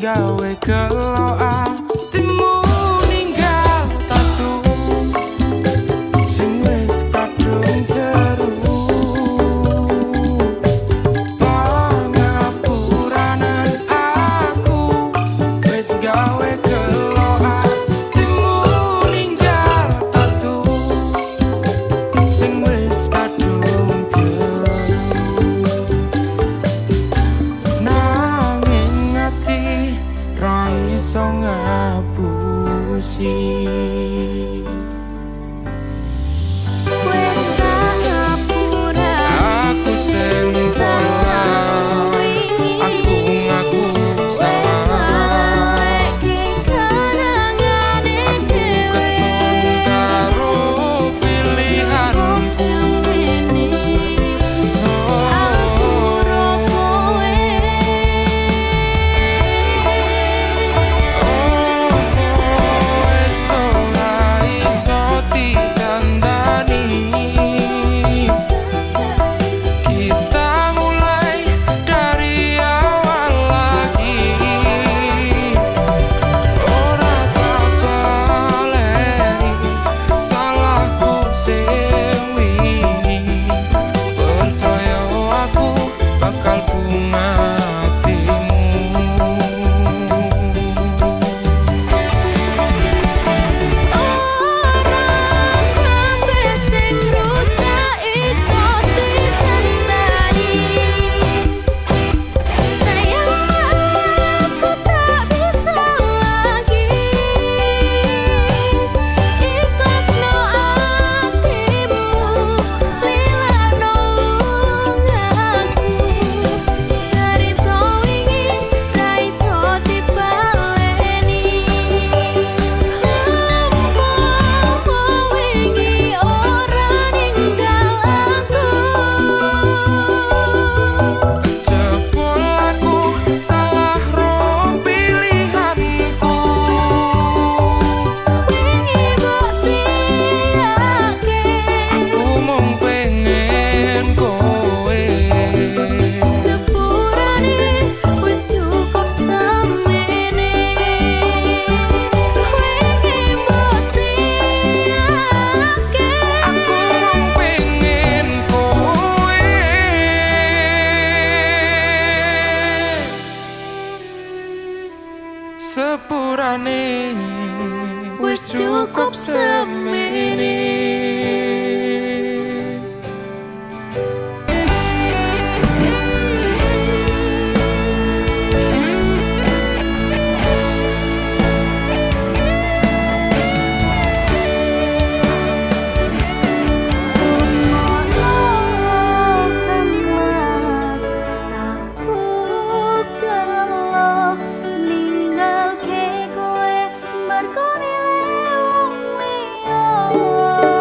gawe gelo atimu ninggal tatu sing wis kadung jeru pangapuranan aku wis gawe gelo atimu ninggal tatu sing wis kadung jeru nanging ati ra iso ngapusi. Sepurane wis cukup semene. Marco ni le wong liya.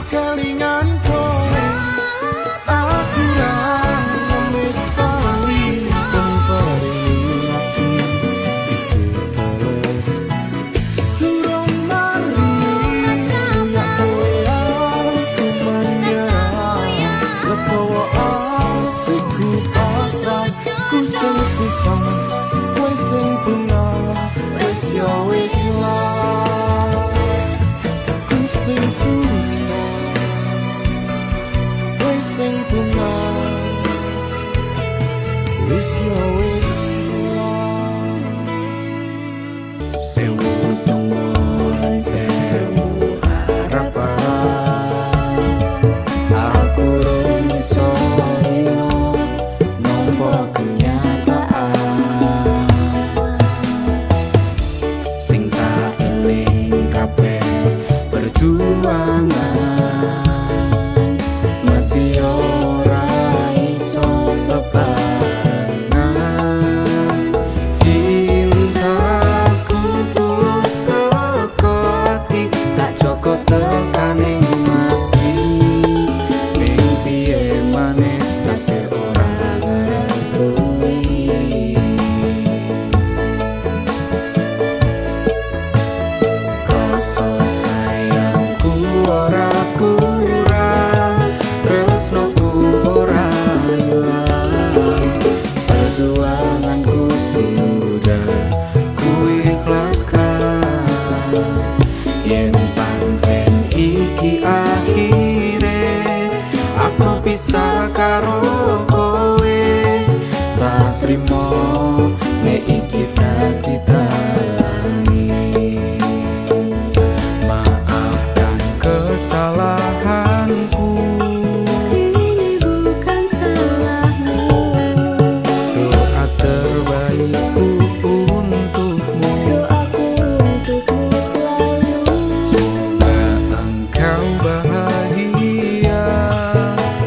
kelingan kowe aku ra wis tali kempari lagi isih bales durung mari ya kowe aku menyerah legowo atiku pasrah ku sing sisa kowe sing punah wis ya wis lah ku sing susah kowe sing punah wis ya wis lah sewu tuwuh sewu harapan aku rung iso lino nampa kenyataan sing tak eling kabeh perjuangan masih ora iso bebarengan cintaku tulus sekoti tak cukup tekaning mati ning piye maneh takdir ora ngrestui rasa sayangku ora kurang tresnoku ora ilang perjuanganku sudah ku ikhlaskan yen pancen iki akhire aku bisa karo kowe tak trimo nek iki dadi dalange maafkan kesalahanku Ini bukan salahmu. doa terbaikku untukmu Doaku untukmu selalu. semoga engkau bahagia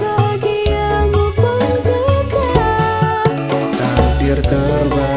Bahagiamu pun juga takdir terbaik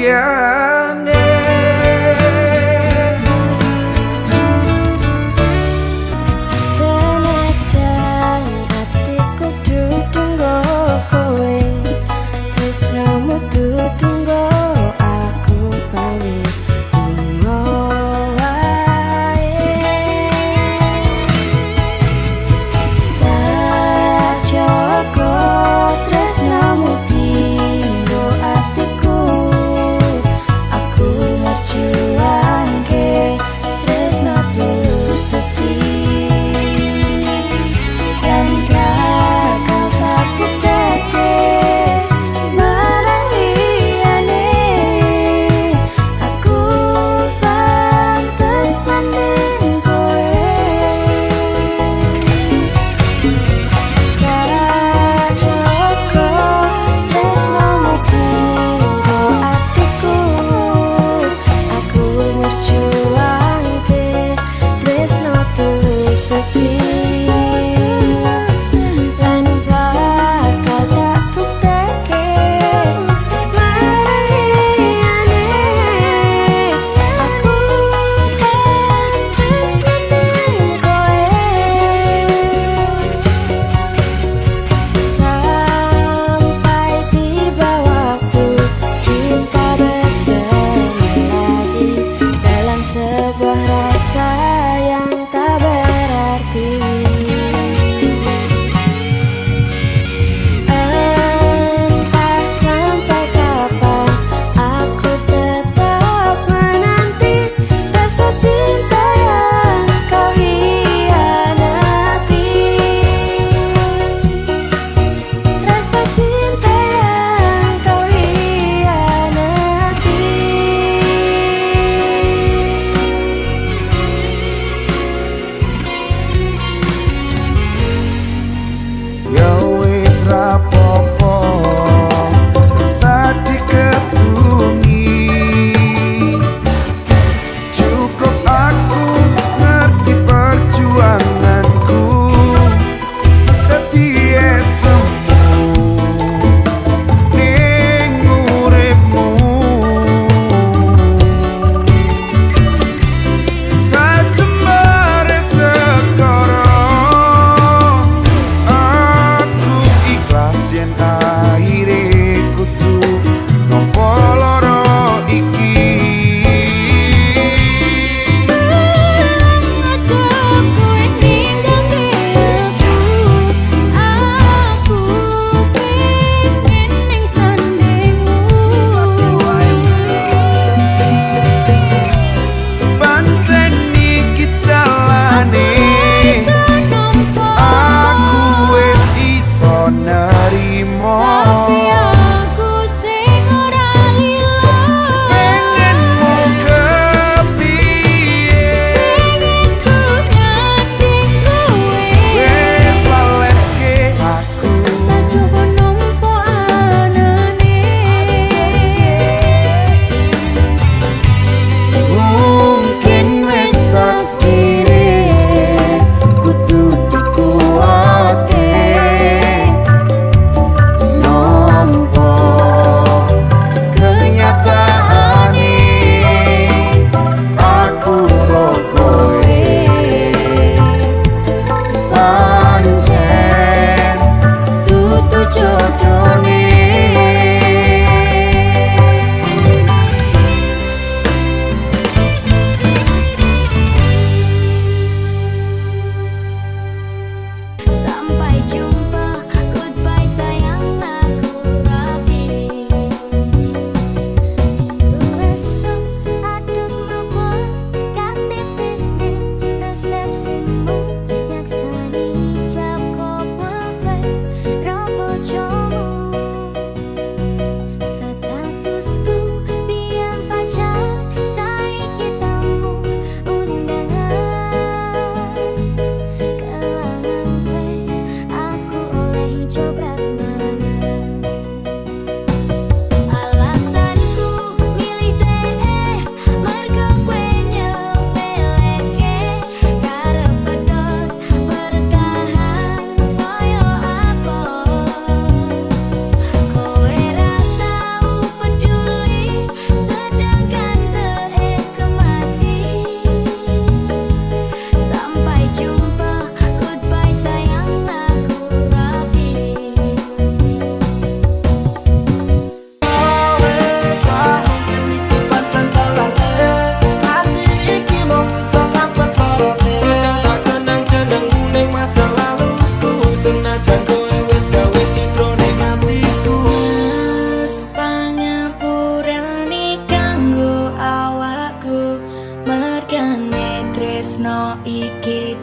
liyane. Senajan atiku ditunggu kowe, tresnamu ditunggu aku balik lunga wae. Tak jaga tresnamu dinggo atiku,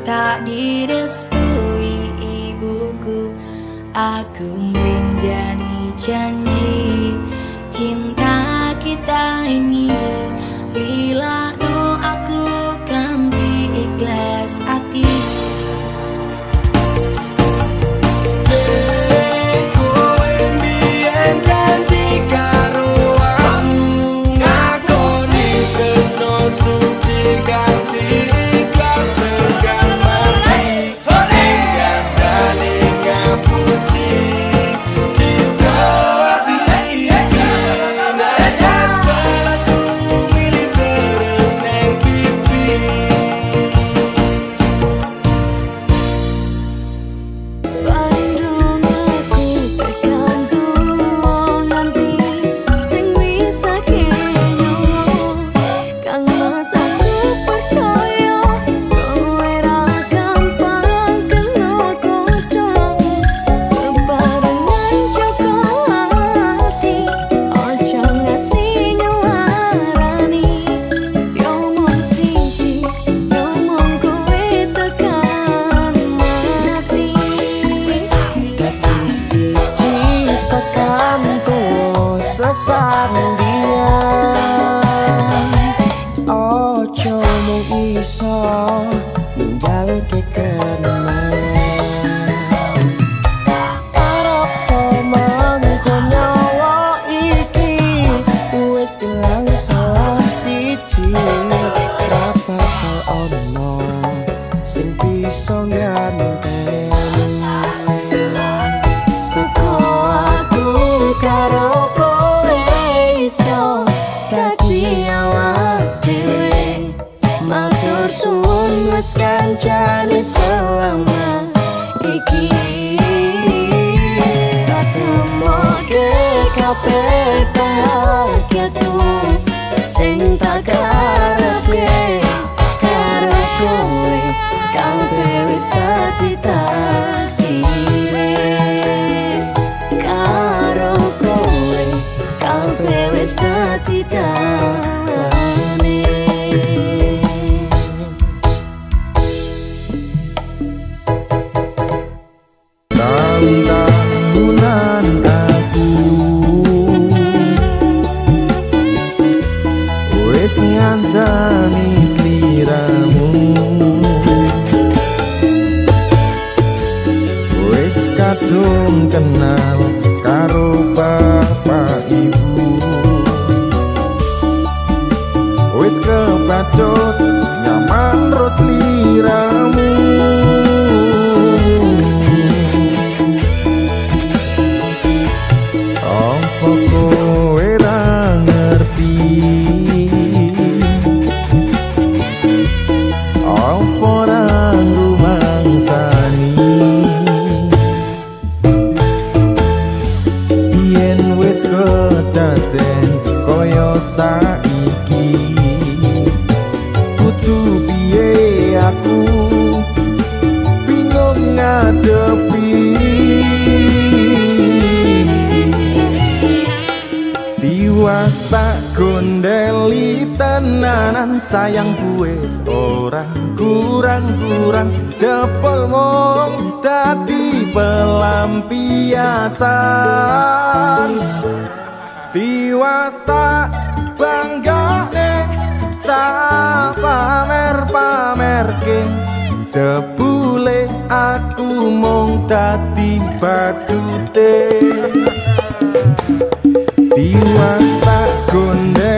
tak direstui ibuku. Aku menjadi janji cinta kita ini lila no aku kan ikhlas hati. Sandingan ojo mung iso ninggalke kenangan arep mangko nyawa iki wis ilang salah siji ra bakal ono sing bisa nganteni seko aku karo dadi awak dhewe matur suwun wis kancane selama iki ratemoke kabeh bahagia tuh sing tak karepe karo kowe kabeh wis dadi takdire karo kowe kabeh wis dadi dalane. Tahun-tahunan aku wis ngancani sliramu, wis kadung kenal karo bapak ibu, wis kepacut nyaman ro sliramu. Apa kowe ra ngerti apa ra rumangsani yen wis kedaden kaya saiki kudu piye aku bingung ngadepi tiwas tak gondeli tenanan sayang wis ora kurang-kurang jebol mung dadi pelampiasan tiwas tak banggane tak pamer-pamerke jebule aku mung dadi badute tiwas tak gondel